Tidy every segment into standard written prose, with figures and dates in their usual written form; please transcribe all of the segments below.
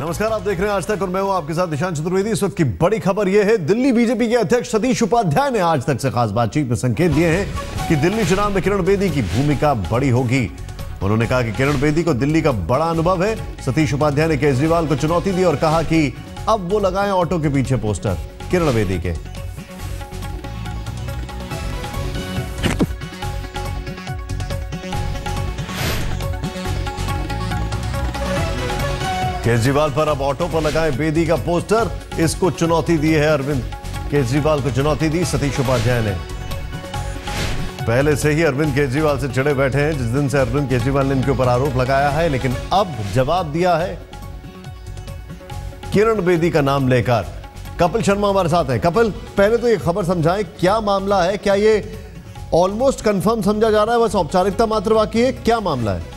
नमस्कार, आप देख रहे हैं आज तक और मैं हूं आपके साथ निशांत चतुर्वेदी। इस वक्त की बड़ी खबर यह है, दिल्ली बीजेपी के अध्यक्ष सतीश उपाध्याय ने आज तक से खास बातचीत में संकेत दिए हैं कि दिल्ली चुनाव में किरण बेदी की भूमिका बड़ी होगी। उन्होंने कहा कि किरण बेदी को दिल्ली का बड़ा अनुभव है। सतीश उपाध्याय ने केजरीवाल को चुनौती दी और कहा कि अब वो लगाएं ऑटो के पीछे पोस्टर किरण बेदी के। केजरीवाल पर अब ऑटो पर लगाएं बेदी का पोस्टर, इसको चुनौती दी है अरविंद केजरीवाल को चुनौती दी सतीश उपाध्याय ने। पहले से ही अरविंद केजरीवाल से चिढ़े बैठे हैं जिस दिन से अरविंद केजरीवाल ने इनके ऊपर आरोप लगाया है, लेकिन अब जवाब दिया है किरण बेदी का नाम लेकर। कपिल शर्मा हमारे साथ हैं। कपिल, पहले तो ये खबर समझाएं, क्या मामला है? क्या ये ऑलमोस्ट कंफर्म समझा जा रहा है, बस औपचारिकता मात्र बाकी है? क्या मामला है?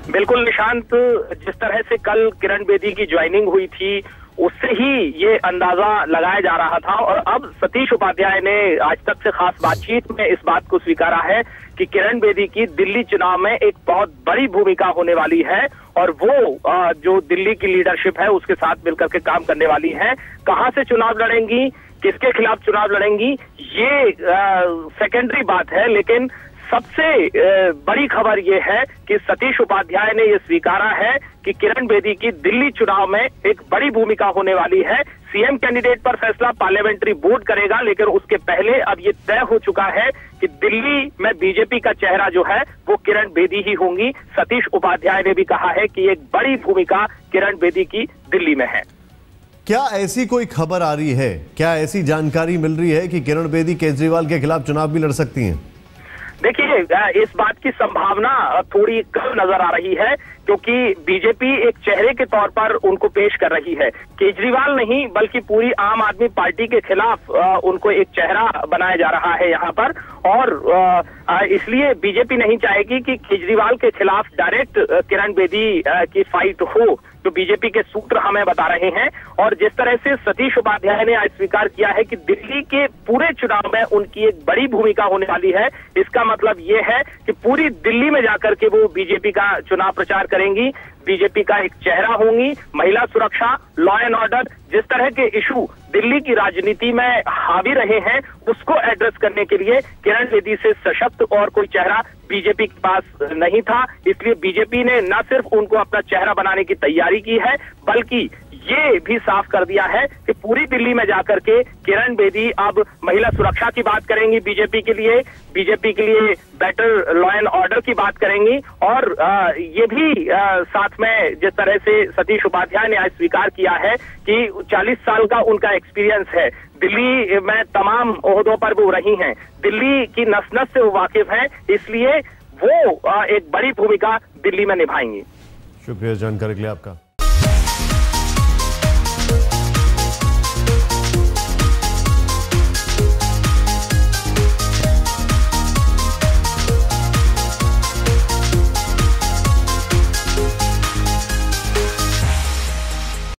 बिल्कुल निशांत, जिस तरह से कल किरण बेदी की ज्वाइनिंग हुई थी उससे ही ये अंदाजा लगाया जा रहा था और अब सतीश उपाध्याय ने आज तक से खास बातचीत में इस बात को स्वीकारा है कि किरण बेदी की दिल्ली चुनाव में एक बहुत बड़ी भूमिका होने वाली है और वो जो दिल्ली की लीडरशिप है उसके साथ मिलकर के काम करने वाली है। कहां से चुनाव लड़ेंगी, किसके खिलाफ चुनाव लड़ेंगी, ये सेकेंडरी बात है, लेकिन सबसे बड़ी खबर यह है कि सतीश उपाध्याय ने यह स्वीकारा है कि किरण बेदी की दिल्ली चुनाव में एक बड़ी भूमिका होने वाली है। सीएम कैंडिडेट पर फैसला पार्लियामेंट्री बोर्ड करेगा, लेकिन उसके पहले अब ये तय हो चुका है कि दिल्ली में बीजेपी का चेहरा जो है वो किरण बेदी ही होंगी। सतीश उपाध्याय ने भी कहा है कि एक बड़ी भूमिका किरण बेदी की दिल्ली में है। क्या ऐसी कोई खबर आ रही है, क्या ऐसी जानकारी मिल रही है कि किरण बेदी केजरीवाल के खिलाफ चुनाव भी लड़ सकती हैं? देखिए, इस बात की संभावना थोड़ी कम नजर आ रही है क्योंकि बीजेपी एक चेहरे के तौर पर उनको पेश कर रही है। केजरीवाल नहीं बल्कि पूरी आम आदमी पार्टी के खिलाफ उनको एक चेहरा बनाया जा रहा है यहाँ पर और इसलिए बीजेपी नहीं चाहेगी कि केजरीवाल के खिलाफ डायरेक्ट किरण बेदी की फाइट हो, तो बीजेपी के सूत्र हमें बता रहे हैं। और जिस तरह से सतीश उपाध्याय ने आज स्वीकार किया है कि दिल्ली के पूरे चुनाव में उनकी एक बड़ी भूमिका होने वाली है, इसका मतलब ये है कि पूरी दिल्ली में जाकर के वो बीजेपी का चुनाव प्रचार करेंगी, बीजेपी का एक चेहरा होंगी। महिला सुरक्षा, लॉ एंड ऑर्डर, जिस तरह के इशू दिल्ली की राजनीति में हावी रहे हैं उसको एड्रेस करने के लिए किरण बेदी से सशक्त और कोई चेहरा बीजेपी के पास नहीं था। इसलिए बीजेपी ने न सिर्फ उनको अपना चेहरा बनाने की तैयारी की है बल्कि ये भी साफ कर दिया है कि पूरी दिल्ली में जाकर के किरण बेदी अब महिला सुरक्षा की बात करेंगी, बीजेपी के लिए बेटर लॉ एंड ऑर्डर की बात करेंगी। और ये भी साथ में जिस तरह से सतीश उपाध्याय ने आज स्वीकार किया है कि 40 साल का उनका एक्सपीरियंस है, दिल्ली में तमाम ओहदों पर वो रही हैं, दिल्ली की नस नस से वो वाकिफ हैं, इसलिए वो एक बड़ी भूमिका दिल्ली में निभाएंगी। शुक्रिया जानकारी के लिए आपका।